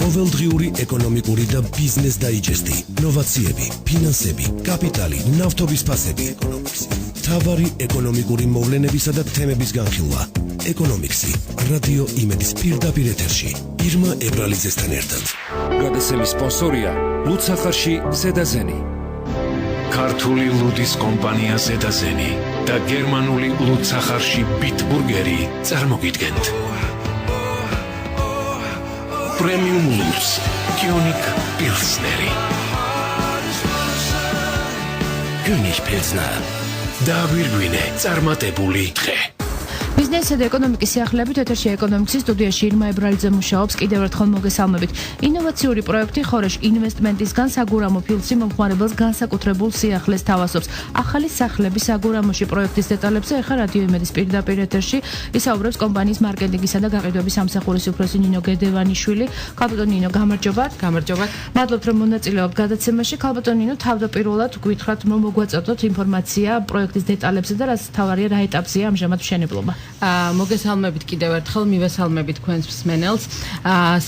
ყოველდღიური ეკონომიკური და ბიზნეს დაიჯესტი, ნოვაციები, ფინანსები, კაპიტალი, ნავთობის ფასები, მთავარი ეკონომიკური მოვლენებისა და თემების განხილვა. ეკონომიქსი, რადიო იმედის პირდაპირ ეთერში, ირმა ებრალიძესთან ერთად. გადაცემის სპონსორია ლუდსახარში ზედაზენი. ქართული ლუდის კომპანია ზედაზენი და გერმანული ლუდსახარში ბიტბურგერი წარმოგიდგენთ. პრემიუმ ლუდს, კიონიკ პილსნერი. გუნიშ პილსნა. დაგვირგვინე წარმატებული დღე. ბიზნესსა და ეკონომიკის სიახლეებით ეთერში ეკონომიკის სტუდიაში ირმა ებრალიძე მუშაობს. კიდევ ერთხელ მოგესალმებით. ინოვაციური პროექტი ხორეშ ინვესტმენტისგან საგურამო ფილცი მომხმარებელს განსაკუთრებულ სიახლეს თავასობს. ახალი სახლების საგურამოში პროექტის დეტალებზე ახლა რადიო იმედის პირდაპირ ეთერში ისაუბრებს კომპანიის მარკეტინგისა და გაყიდვების სამსახურის უფროსი ნინო გედევანიშვილი. ქალბატონ ნინო, გამარჯობათ. გამარჯობათ. მადლობთ რომ მონაწილეობთ გადაცემაში. ქალბატონ ნინო, თავდაპირველად გვითხრათ რომ მოგვაწოდოთ ინფორმაცია პროექტის დეტალებზე და რაც თავარია რა ეტაპზეა ამჟამად მშენებლობა. მოგესალმებით კიდევ ერთხელ, მივესალმებით თქვენს მსმენელს.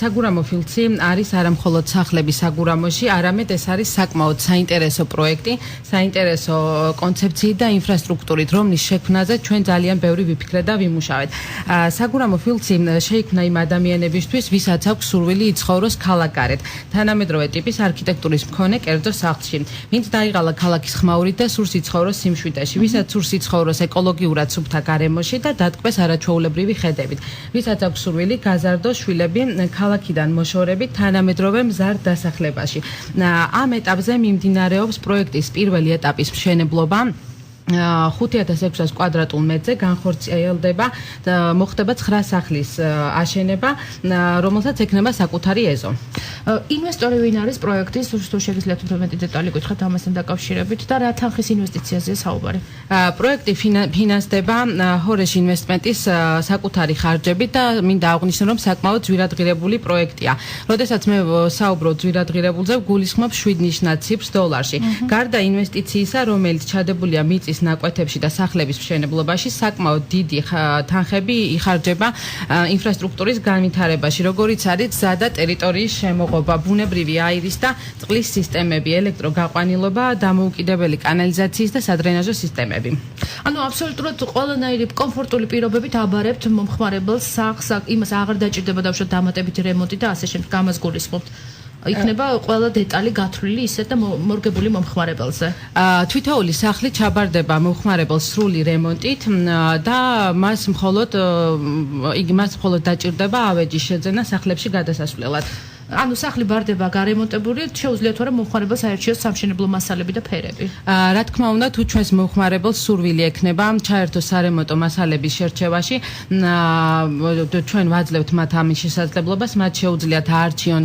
საგურამო ფილცი არის არა მხოლოდ სახლების საგურამოში, არამედ ეს არის საკმაოდ საინტერესო პროექტი, საინტერესო კონცეფციით და ინფრასტრუქტურით, რომლის შექმნაზე ჩვენ ძალიან ბევრი ვიფიქრეთ და ვიმუშავეთ. საგურამო ფილცი შეიქმნა იმ ადამიანებისთვის, ვისაც აქვს სურვილი იცხოვროს ქალაქგარეთ, თანამედროვე ტიპის არქიტექტურის მქონე კერძო სახლში. ვინც დაიღალა ქალაქის ხმაურით და სურს იცხოვროს სიმშვიდეში, ვისაც სურს იცხოვროს ეკოლოგიურად სუფთა გარემოში და დატკბეს არაჩვეულებრივი ხედებით. ვისაც აქვს სურვილი გაზარდოს შვილები ქალაქიდან მოშორებით თანამედროვე მზარდ დასახლებაში. ამ ეტაპზე მიმდინარეობს პროექტის პირველი ეტაპის მშენებლობა. 5600 კვადრატულ მეტრზე განხორციელდება და მოხდება 9 სახლის აშენება, რომელსაც ექნება საკუთარი ეზო. ინვესტორი ვინ არის პროექტის, თუ შეგიძლიათ უფრო მეტი დეტალი გითხრათ ამასთან დაკავშირებით და რა თანხის ინვესტიციაზეა საუბარი? პროექტი ფინანსდება ჰორეშ ინვესტმენტის საკუთარი ხარჯებით და მინდა აღვნიშნო, რომ საკმაოდ ძვირადღირებული პროექტია. როდესაც მე საუბრობ ძვირადღირებულზე, გულისხმობ 7 ნიშნად ციფრს დოლარში. გარდა ინვესტიციისა, რომელიც ჩადებულია მიწის ნაკვეთებში და სახლების მშენებლობაში, საკმაოდ დიდი თანხები იხარჯება ინფრასტრუქტურის განვითარებაში, როგორიც არის გზა და ტერიტორიის შემოღობა, ბუნებრივი აირის და წყლის სისტემები, ელექტროგაყვანილობა, დამოუკიდებელი კანალიზაციის და სადრენაჟო სისტემები. ანუ აბსოლუტურად ყველანაირი კომფორტული პირობებით აბარებთ მომხმარებელს სახლს, იმას აღარ დაჭირდება დავუშვათ დამატებითი რემონტი და ასე შემდეგ, ამას გულისხმობთ. იქნება ყველა დეტალი გათვლილი ისეთ და მორგებული მომხმარებელზე. თითოეული სახლი ჩაბარდება მომხმარებელს სრული რემონტით და მას მხოლოდ დაჭირდება ავეჯის შეძენა სახლებში გადასასვლელად. ანუ სახლი ბარდება გარემონტებული, შეუძლია თუ არა მომხმარებელს აერჩიოს სამშენებლო მასალები და ფერები. რა თქმა უნდა, თუ ჩვენს მომხმარებელს სურვილი ექნება ჩაერთოს სარემონტო მასალების შერჩევაში, ჩვენ ვაძლევთ მათ ამის შესაძლებლობას, მათ შეუძლიათ აარჩიონ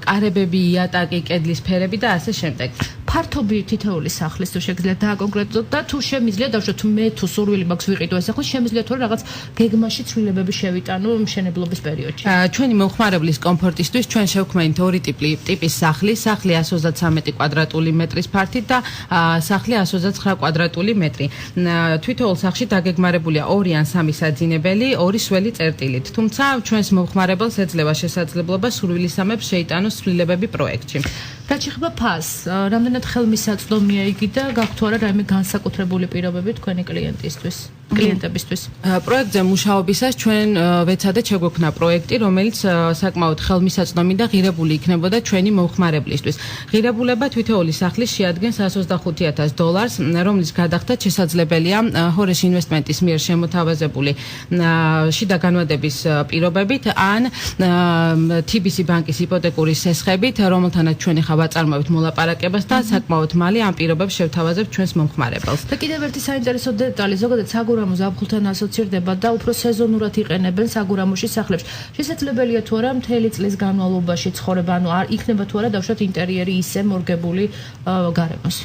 კარებები, იატაკი, კედლის ფერები და ასე შემდეგ. ფართობი თითოეული სახლის თუ შეგიძლიათ დააკონკრეტოთ და თუ შემიძლია დავუშვათ მე თუ სურვილი მაქვს ვიყიდო ეს სახლი, შემიძლია თუ რაღაც გეგმაში ცვლილებები შევიტანო მშენებლობის პერიოდში. ჩვენი მომხმარებლის კომფორტისთვის ჩვენ შევქმნით ორი ტიპის სახლის, სახლი 133 კვადრატული მეტრის ფართით და სახლი 129 კვადრატული მეტრი. თითოეულ სახლში დაგეგმარებულია 2 ან 3 საძინებელი, 2 სველი წერტილით. თუმცა ჩვენს მომხმარებელს ეძლევა შესაძლებლობა სურვილისამებრ შეიტანოს ცვლილებები პროექტში. რაც შეეხება ფასს, რამდენად ხელმისაწვდომია იგი და გაქვთ თუ არა რაიმე განსაკუთრებული პირობები თქვენი კლიენტებისთვის? პროექტზე მუშაობისას ჩვენ ვეცადეთ შეგვექმნა პროექტი, რომელიც საკმაოდ ხელმისაწვდომი და ღირებული იქნებოდა ჩვენი მომხმარებლისთვის. ღირებულება თითოეული სახლის შეადგენს $125,000, რომლის გადახდა შესაძლებელია ჰორეშ ინვესტმენტის მიერ შემოთავაზებული შიდა განვადების პირობებით ან TBC ბანკის იპოტეკური სესხებით, რომელთანაც ჩვენ ახლა ვაწარმოებთ მოლაპარაკებას და საკმაოდ მალე ამ პირობებს შევთავაზებთ ჩვენს მომხმარებელს. და კიდევ ერთი საინტერესო დეტალი, ზოგადად საგურამო ზაფხულთან ასოცირდება და უფრო სეზონურად იყენებენ საგურამოში სახლებში. შესაძლებელია თუ არა მთელი წლის განმავლობაში ცხოვრება, ანუ არ იქნება თუ არა დავუშვათ ინტერიერი ისე მორგებული გარემოში.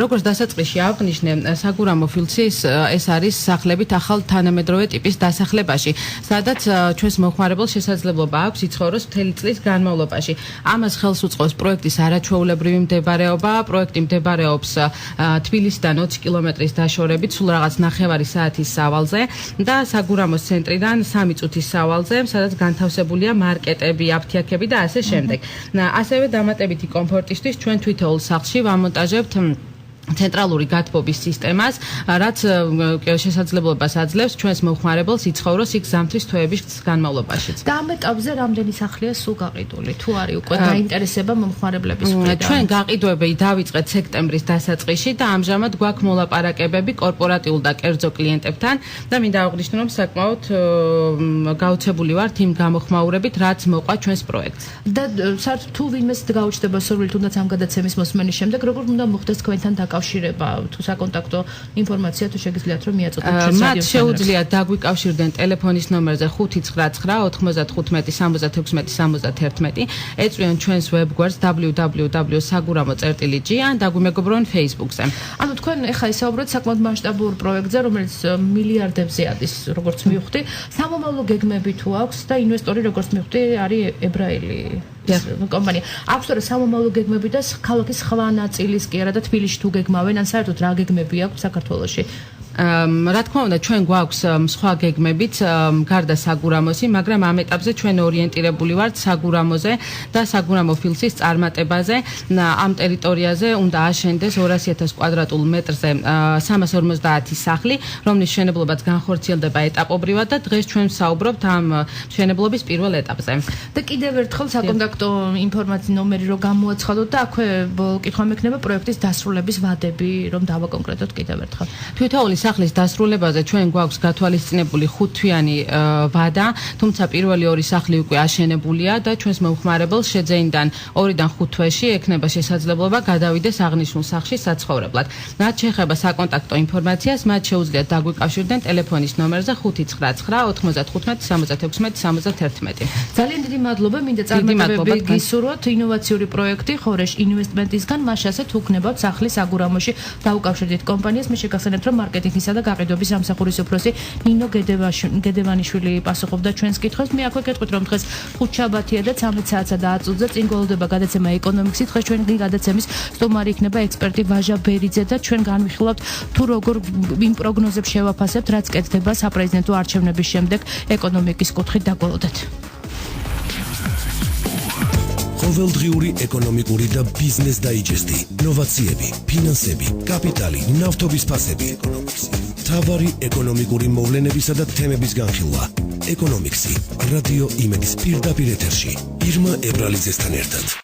როგორც დასაწყისში აღვნიშნე, საგურამო ფილცის ეს არის სახლებით ახალ თანამედროვე ტიპის დასახლებაში, სადაც ჩვენს მომხმარებელს შესაძლებლობა აქვს იცხოვროს მთელი წლის განმავლობაში. ამას ხელს უწყობს პროექტის არაჩვეულებრივი მდებარეობა. პროექტი მდებარეობს თბილისიდან 20 კილომეტრის დაშორებით, სულ რაღაც 9 საათის საათის სავალზე და საგურამოს ცენტრიდან 3 წუთის სავალზე, სადაც განთავსებულია მარკეტები, აფთიაქები და ასე შემდეგ. ასევე დამატებითი კომფორტისთვის ჩვენ თვითოულ სახლში ვამონტაჟებთ ცენტრალური გათბობის სისტემას, რაც შესაძლებლობას აძლევს ჩვენს მომხმარებელს იცხოვროს იქ ზამთრის თვეების განმავლობაში. და ამ ეტაპზე რამდენი სახლია სულ გაყიდული? თუ არის უკვე გაინტერესება მომხმარებლების მხრიდან? ჩვენ გაყიდვები დავიწყეთ სექტემბრის დასაწყისში და ამჟამად გვაქვს მოლაპარაკებები კორპორატიულ და კერძო კლიენტებთან და მინდა აღვნიშნო, რომ საკმაოდ გაოცებული ვართ იმ გამოხმაურებით, რაც მოყვა ჩვენს პროექტს. და საერთოდ თუ ვინმეს გაუჩნდება სურვილი თუნდაც ამ გადაცემის მოსმენის შემდეგ, როგორ უნდა მოხდეს თქვენთან დაკავშირება, თუ საკონტაქტო ინფორმაცია თუ შეგიძლიათ რომ მიაწოდოთ ჩვენს მათ შეუძლიათ დაგვიკავშირდნენ ტელეფონის ნომერზე 599-69-76-71. ეწვიან ჩვენს ვებგვერდს www.saguramo.gr ან დაგვიმეგობრონ Facebook-ზე. ანუ თქვენ ეხლა ისაუბრეთ საკმაოდ მასშტაბურ პროექტზე, რომელიც მილიარდებზე ადის, როგორც მივხვდი. სამომავლო გეგმები თუ აქვს და ინვესტორი როგორც მივხვდი არის ებრაელი კომპანია. აქვს რა სამომავლო გეგმები და ქალაქის სხვა ნაწილის კი არა და თბილისში თუ გეგმავენ, ან საერთოდ რა გეგმები აქვს საქართველოში? რა თქმა უნდა, ჩვენ გვაქვს სხვა გეგმებიც გარდა საგურამოსი, მაგრამ ამ ეტაპზე ჩვენ ორიენტირებული ვართ საგურამოზე და საგურამო ფილსის წარმატებაზე. ამ ტერიტორიაზე უნდა აშენდეს 200,000 კვადრატულ მეტრზე 350 სახლი, რომლის მშენებლობაც განხორციელდება ეტაპობრივად და დღეს ჩვენ ვსაუბრობთ ამ მშენებლობის პირველ ეტაპზე. და კიდევ ერთხელ საკონტაქტო ინფორმაციის ნომერი რო გამოაცხადოთ და აქვე კითხვა მექნება პროექტის დასრულების ვადები, რომ დავაკონკრეტოთ კიდევ ერთხელ. თითოეული სახლის დასრულებაზე ჩვენ გვაქვს გათვალისწინებული 5-თვიანი ვადა, თუმცა პირველი 2 სახლი უკვე აშენებულია და ჩვენს მომხმარებელს შეძენიდან 2-დან 5 თვეში ექნება შესაძლებლობა გადავიდეს აღნიშნულ სახლში საცხოვრებლად. რაც შეეხება საკონტაქტო ინფორმაციას, მათ შეუძლიათ დაგვიკავშირდნენ ტელეფონის ნომერზე 599-95-76-71. ძალიან დიდი მადლობა, მინდა წარმატებები გისურვოთ. ინოვაციური პროექტი ხორეშ ინვესტმენტისგან, მას ასეთ უქნებავთ სახლის საგურამოში. დაუკავშირდით კომპანიას, მე შეგახსენებთ, რომ მარკეტინგისა და გაყიდვების სამსახურის უფროსი ნინო გედევანიშვილი პასუხობდა ჩვენს კითხვებს. მე აქვე გეტყვით, რომ დღეს ხუთშაბათია და 13 საათსა და 10 წუთზე წინ გველოდება გადაცემა ეკონომიქსი. დღეს ჩვენი გადაცემის სტუმარი იქნება ექსპერტი ვაჟა ბერიძე და ჩვენ განვიხილავთ თუ როგორ იმ პროგნოზებს შევაფასებთ, რაც კეთდება საპრეზიდენტო არჩევნების შემდეგ ეკონომიკის კუთხით. დაგველოდეთ. ყოველდღიური ეკონომიკური და ბიზნეს დაიჯესტი, ნოვაციები, ფინანსები, კაპიტალი, ნავთობის ფასები, მთავარი ეკონომიკური მოვლენებისა და თემების განხილვა. ეკონომიქსი, რადიო იმედის პირდაპირ ეთერში, ირმა ებრალიძესთან ერთად.